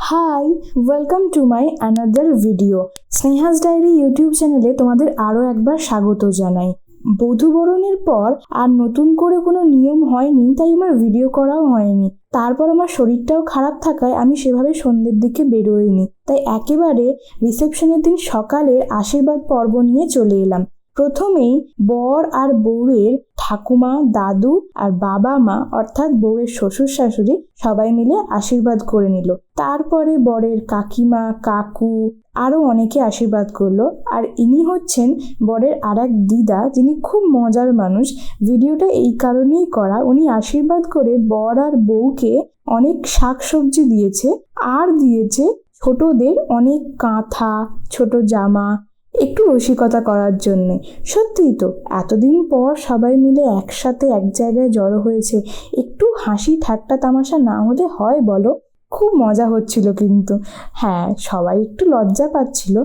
High, welcome to my another video. Sneha's diary YouTube চ্যানেলে তোমাদের আরও একবার স্বাগত জানাই। বধূবরণের পর আর নতুন করে কোনো নিয়ম হয়নি, তাই আমার ভিডিও করাও হয়নি। তারপর আমার শরীরটাও খারাপ থাকায় আমি সেভাবে সন্ধ্যের দিকে বেরোইনি, তাই একেবারে রিসেপশনের দিন সকালের আশীর্বাদ পর্ব নিয়ে চলে এলাম। প্রথমেই বর আর বউয়ের ঠাকুমা, দাদু আর বাবা মা অর্থাৎ বউয়ের শ্বশুর শাশুড়ি সবাই মিলে আশীর্বাদ করে নিল। তারপরে বরের কাকিমা, কাকু আরও অনেকে আশীর্বাদ করলো। আর ইনি হচ্ছেন বরের আর এক দিদা, যিনি খুব মজার মানুষ। ভিডিওটা এই কারণেই করা, উনি আশীর্বাদ করে বর আর বউকে অনেক শাকসবজি দিয়েছে আর দিয়েছে ছোটদের অনেক কাঁথা, ছোট জামা, একটু রসিকতা করার জন্যে। সত্যিই তো এতদিন পর সবাই মিলে একসাথে এক জায়গায় জড়ো হয়েছে, একটু হাসি ঠাট্টা তামাশা না হলে হয় বলো? খুব মজা হচ্ছিল, কিন্তু হ্যাঁ, সবাই একটু লজ্জা পাচ্ছিল,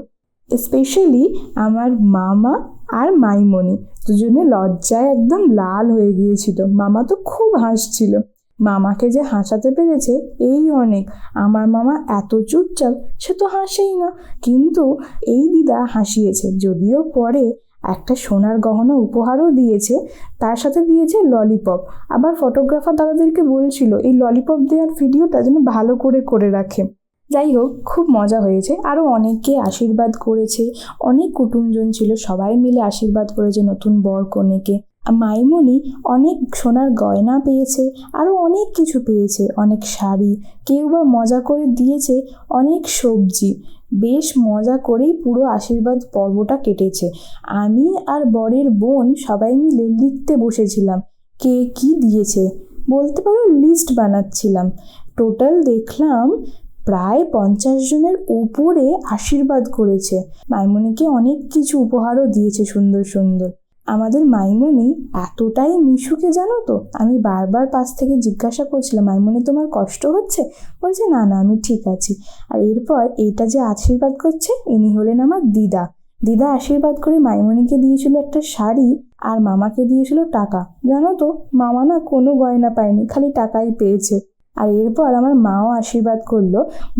স্পেশালি আমার মামা আর মাইমণি, দুজনে লজ্জায় একদম লাল হয়ে গিয়েছিল। মামা তো খুব হাসছিল। মামাকে যে হাসাতে পেরেছে এই অনেক। আমার মামা এত চুপচাপ, সে তো হাসেই না, কিন্তু এই দিদা হাসিয়েছে। যদিও পরে একটা সোনার গহনা উপহারও দিয়েছে, তার সাথে দিয়েছে ললিপপ। আবার ফটোগ্রাফার দাদাদেরকে বলছিল এই ললিপপ দেওয়ার ভিডিওটা যেন ভালো করে করে রাখে। যাই হোক, খুব মজা হয়েছে। আরও অনেককে আশীর্বাদ করেছে, অনেক কুটুমজন ছিল, সবাই মিলে আশীর্বাদ করেছে নতুন বর কনেকে। মাইমণি অনেক সোনার গয়না পেয়েছে, আরও অনেক কিছু পেয়েছে, অনেক শাড়ি, কেউ বা মজা করে দিয়েছে অনেক সবজি। বেশ মজা করেই পুরো আশীর্বাদ পর্বটা কেটেছে। আমি আর বরের বোন সবাই মিলে লিখতে বসেছিলাম কে কি দিয়েছে, বলতে পারো লিস্ট বানাচ্ছিলাম। টোটাল দেখলাম প্রায় 50 জনের উপরে আশীর্বাদ করেছে। মাইমণিকে অনেক কিছু উপহারও দিয়েছে সুন্দর সুন্দর। আমাদের মাইমণি এতটাই মিশুকে, জানো তো, আমি বারবার পাশ থেকে জিজ্ঞাসা করছিলাম, মাইমণি তোমার কষ্ট হচ্ছে? বলছে না না, আমি ঠিক আছি। আর এরপর এইটা যে আশীর্বাদ করছে, ইনি হলেন আমার দিদা। দিদা আশীর্বাদ করে মাইমণিকে দিয়েছিল একটা শাড়ি আর মামাকে দিয়েছিল টাকা। জানো তো, মামা না কোনো গয়না পায়নি, খালি টাকাই পেয়েছে। আর এরপর আমার মাও আশীর্বাদ করলো।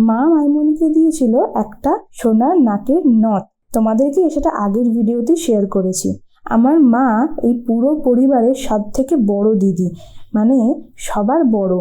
মা মাইমণিকে দিয়েছিল একটা সোনার নাকের নথ। তোমাদেরকে সেটা আগের ভিডিওতে শেয়ার করেছি। আমার মা এই পুরো পরিবারের সব থেকে বড় দিদি, মানে সবার বড়।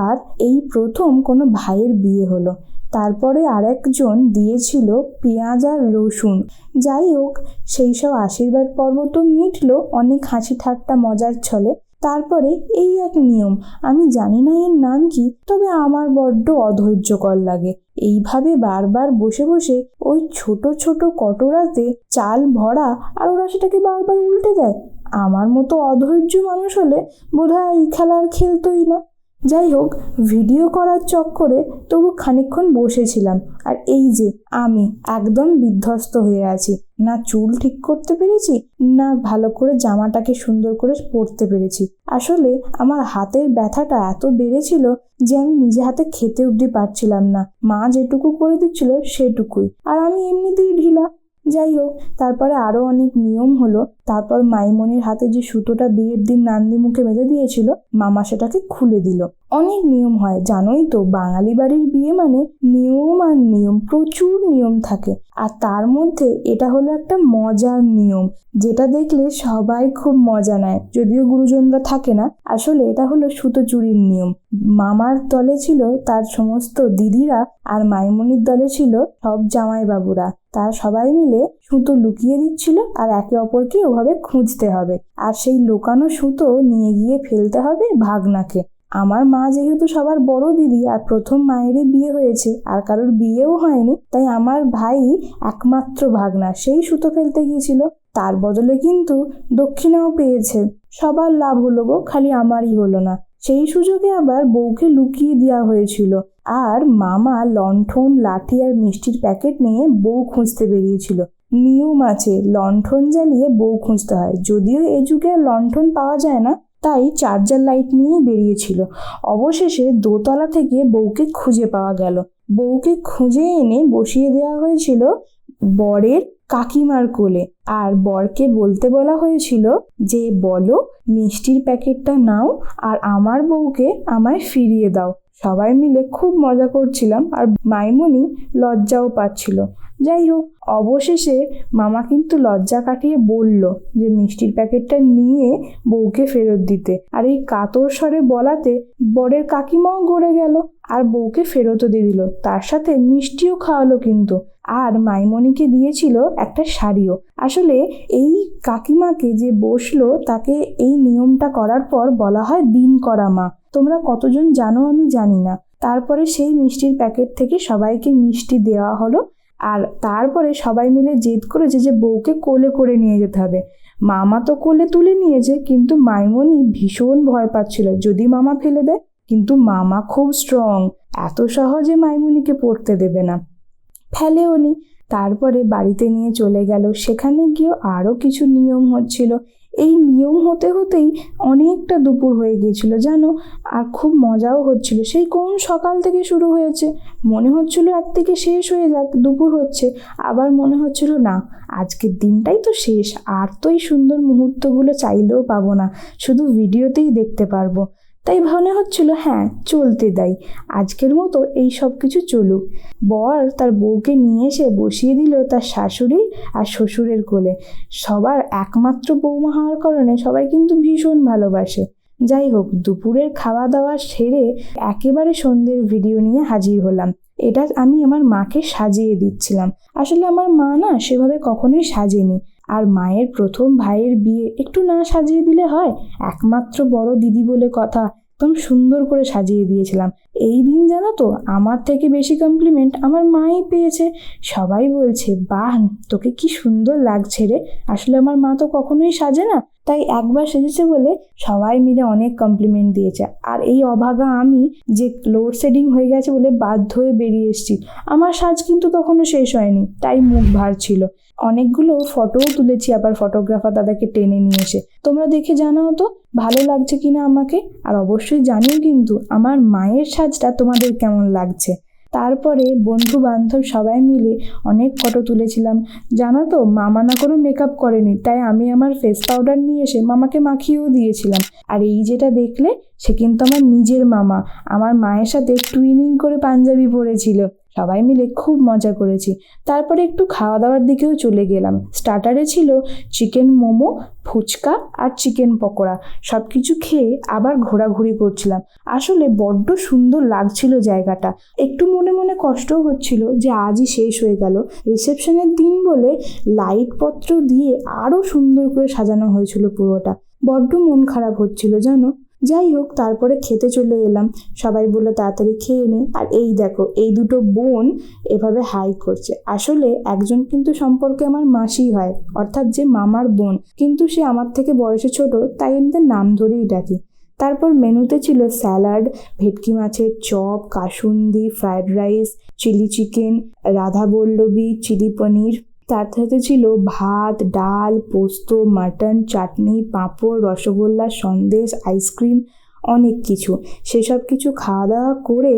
আর এই প্রথম কোনো ভাইয়ের বিয়ে হলো। তারপরে আরেকজন দিয়েছিল পেঁয়াজ আর রসুন। যাই হোক, সেই সব আশীর্বাদ পর্ব তো মিটলো অনেক হাসি ঠাট্টা মজার ছলে। তারপরে এই এক নিয়ম, আমি জানি না এর নাম কি, তবে আমার বড্ড অধৈর্যকর লাগে। এইভাবে বারবার বসে বসে ওই ছোট ছোট কটোরাতে চাল ভরা, আর ওরা সেটাকে বারবার উল্টে দেয়। আমার মতো অধৈর্য মানুষ হলে বোধহয় এই খেলা আর খেলতোই না। যাই হোক, ভিডিও করার চক্করে তবু খানিকক্ষণ বসেছিলাম। আর এই যে আমি একদম বিধ্বস্ত হয়ে আছি, না চুল ঠিক করতে পেরেছি, না ভালো করে জামাটাকে সুন্দর করে পরতে পেরেছি। আসলে আমার হাতের ব্যথাটা এত বেড়েছিল যে আমি নিজে হাতে খেতে অবধি পারছিলাম না। মা যেটুকু করে দিচ্ছিল সেটুকুই, আর আমি এমনিতেই ঢিলা। যাই হোক, তারপরে আরো অনেক নিয়ম হলো। তারপর মাইমণির হাতে যে সুতোটা বিয়ের দিন নান্দি মুখে বেঁধে দিয়েছিল, মামা সেটাকে খুলে দিল। অনেক নিয়ম হয়, জানোই তো, বাঙালি বাড়ির বিয়ে মানে নিয়ম আর নিয়ম, প্রচুর নিয়ম থাকে। আর তার মধ্যে এটা হলো একটা মজার নিয়ম, যেটা দেখলে সবাই খুব মজা নেয়, যদিও গুরুজনরা থাকে না। আসলে এটা হলো সুতো চুরির নিয়ম। মামার দলে ছিল তার সমস্ত দিদিরা, আর মাইমণির দলে ছিল সব জামাইবাবুরা। তারা সবাই মিলে সুতো লুকিয়ে দিচ্ছিল, আর একে অপরকে ওভাবে খুঁজতে হবে, আর সেই লুকানো সুতো নিয়ে গিয়ে ফেলতে হবে ভাগনাকে। আমার মা যেহেতু সবার বড় দিদি, আর প্রথম মায়েরই বিয়ে হয়েছে, আর কারোর বিয়েও হয়নি, তাই আমার ভাই একমাত্র ভাগনা, সেই সুতো ফেলতে গিয়েছিল। তার বদলে কিন্তু দক্ষিণাও পেয়েছে। সবার লাভ হলো গো, খালি আমারই হলো না। সেই সুযোগে আবার বউকে লুকিয়ে দেওয়া হয়েছিল। আর মামা লণ্ঠন, লাঠি আর মিষ্টির প্যাকেট নিয়ে বউ খুঁজতে বেরিয়েছিল। নিয়ম আছে, লণ্ঠন জ্বালিয়ে বউ খুঁজতে হয়। যদিও এ যুগে লণ্ঠন পাওয়া যায় না, তাই চার্জার লাইট নিয়েই বেরিয়েছিল। অবশেষে দোতলা থেকে বউকে খুঁজে পাওয়া গেল। বউকে খুঁজে এনে বসিয়ে দেওয়া হয়েছিল বরের কাকিমার কোলে, আর বরকে বলতে বলা হয়েছিল যে বলো মিষ্টির প্যাকেটটা নাও আর আমার বউকে আমায় ফিরিয়ে দাও। সবাই মিলে খুব মজা করছিলাম আর মাইমনি লজ্জাও পাচ্ছিল। যাই হোক, অবশেষে মামা কিন্তু লজ্জা কাটিয়ে বলল যে মিষ্টির প্যাকেটটা নিয়ে বউকে ফেরত দিতে। আর এই কাতর স্বরে বলাতে বরের কাকিমাও গড়ে গেল আর বউকে ফেরতও দিয়ে দিল, তার সাথে মিষ্টিও খাওয়ালো কিন্তু। আর মাইমনিকে দিয়েছিল একটা শাড়িও। আসলে এই কাকিমাকে যে বসলো তাকে এই নিয়মটা করার পর বলা হয় দিন করা মা। তোমরা কতজন জানো আমি জানি না। তারপরে সেই মিষ্টির প্যাকেট থেকে সবাইকে মিষ্টি দেওয়া হলো আর তারপরে সবাই মিলে জেদ করেছে যে বউকে কোলে করে নিয়ে যেতে হবে। মামা তো কোলে তুলে নিয়েছে, কিন্তু মাইমনি ভীষণ ভয় পাচ্ছিল যদি মামা ফেলে দেয়। কিন্তু মামা খুব স্ট্রং, এত সহজে মাইমনিকে পড়তে দেবে না, ফেলেও নি। তারপরে বাড়িতে নিয়ে চলে গেল। সেখানে গিয়েও আরও কিছু নিয়ম হচ্ছিল। এই নিয়ম হতে হতেই অনেকটা দুপুর হয়ে গিয়েছিল জানো, আর খুব মজাও হচ্ছিল। সেই কোন সকাল থেকে শুরু হয়েছে, মনে হচ্ছিল একদিকে শেষ হয়ে যাক, দুপুর হচ্ছে, আবার মনে হচ্ছিল না আজকের দিনটাই তো শেষ, আর তো এই সুন্দর মুহূর্তগুলো চাইলেও পাবো না, শুধু ভিডিওতেই দেখতে পারবো। তাই মনে হচ্ছিল হ্যাঁ চলতে দেয়, আজকের মতো এই সব কিছু চলুক। বর তার বউকে নিয়ে এসে বসিয়ে দিল তার শাশুড়ি আর শ্বশুরের কোলে। সবার একমাত্র বৌমা হওয়ার কারণে সবাই কিন্তু ভীষণ ভালোবাসে। যাই হোক, দুপুরের খাওয়া দাওয়া সেরে একেবারে সন্ধ্যের ভিডিও নিয়ে হাজির হলাম। এটা আমি আমার মাকে সাজিয়ে দিচ্ছিলাম। আসলে আমার মা না সেভাবে কখনোই সাজেনি, আর মায়ের প্রথম ভাইয়ের বিয়ে একটু না সাজিয়ে দিলে হয়? একমাত্র বড় দিদি বলে কথা, একদম সুন্দর করে সাজিয়ে দিয়েছিলাম। এই দিন জানো তো আমার থেকে বেশি কমপ্লিমেন্ট আমার মাই পেয়েছে। সবাই বলছে বাহ তোকে কি সুন্দর লাগছে রে। আসলে আমার মা তো কখনোই সাজে না, তাই একবার সেজেছে বলে সবাই মিলে অনেক কমপ্লিমেন্ট দিয়েছে। আর এই অভাগা আমি যে লোডশেডিং হয়ে গেছে বলে বাধ্য হয়ে বেরিয়ে এসেছি। আমার সাজ কিন্তু তখনও শেষ হয়নি, তাই মুখ ভার ছিল। অনেকগুলো ফটোও তুলেছি আবার ফটোগ্রাফার দাদাকে টেনে নিয়ে এসে। তোমরা দেখে জানাও তো ভালো লাগছে কিনা আমাকে, আর অবশ্যই জানিও কিন্তু আমার মায়ের সাজটা তোমাদের কেমন লাগছে। তারপরে বন্ধু বান্ধব সবাই মিলে অনেক ফটো তুলেছিলাম। জানো তো মামা না কোনো মেকআপ করেনি, তাই আমি আমার ফেস পাউডার নিয়ে এসে মামাকে মাখিয়েও দিয়েছিলাম। আর এই যেটা দেখলে সে কিন্তু আমার নিজের মামা, আমার মায়ের সাথে টুইনিং করে পাঞ্জাবি পরেছিল। সবাই মিলে খুব মজা করেছি। তারপরে একটু খাওয়া দাওয়ার দিকেও চলে গেলাম। স্টার্টারে ছিল চিকেন মোমো, ফুচকা আর চিকেন পকোড়া। সব কিছু খেয়ে আবার ঘোরাঘুরি করছিলাম। আসলে বড্ড সুন্দর লাগছিল জায়গাটা। একটু মনে মনে কষ্টও হচ্ছিল যে আজই শেষ হয়ে গেল। রিসেপশনের দিন বলে লাইটপত্র দিয়ে আরও সুন্দর করে সাজানো হয়েছিল পুরোটা। বড্ড মন খারাপ হচ্ছিল জানো। যাই হোক, তারপরে খেতে চলে এলাম। সবাই বললো তাড়াতাড়ি খেয়ে নে। আর এই দেখো এই দুটো বোন এভাবে হাই করছে। আসলে একজন কিন্তু সম্পর্কে আমার মাসি হয়, অর্থাৎ যে মামার বোন, কিন্তু সে আমার থেকে বয়সে ছোট, তাই এমনি নাম ধরেই ডাকি। তারপর মেনুতে ছিল স্যালাড, ভেটকি মাছের চপ, কাসুন্দি, ফ্রায়েড রাইস, চিলি চিকেন, রাধাবল্লভী, চিলি পনির। তার সাথে ছিল ভাত, ডাল, পোস্ত, মাটন, চাটনি, পাঁপড়, রসগোল্লা, সন্দেশ, আইসক্রিম, অনেক কিছু। সেসব কিছু খাওয়া দাওয়া করে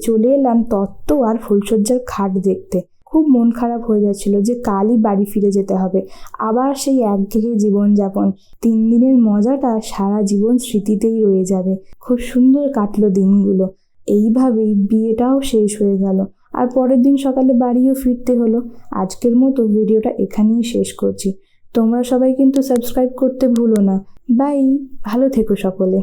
চলে এলাম তত্ত্ব আর ফুলসজ্জার খাট দেখতে। খুব মন খারাপ হয়ে যাচ্ছিল যে কালই বাড়ি ফিরে যেতে হবে, আবার সেই একঘেয়ে জীবনযাপন। 3 দিনের মজাটা সারা জীবন স্মৃতিতেই রয়ে যাবে। খুব সুন্দর কাটলো দিনগুলো। এইভাবেই বিয়েটাও শেষ হয়ে গেল, আর পরের দিন সকালে বাড়িও ফিরতে হলো। আজকের মতো ভিডিওটা এখানেই শেষ করছি। তোমরা সবাই কিন্তু সাবস্ক্রাইব করতে ভুলো না। বাই, ভালো থেকো সকলে।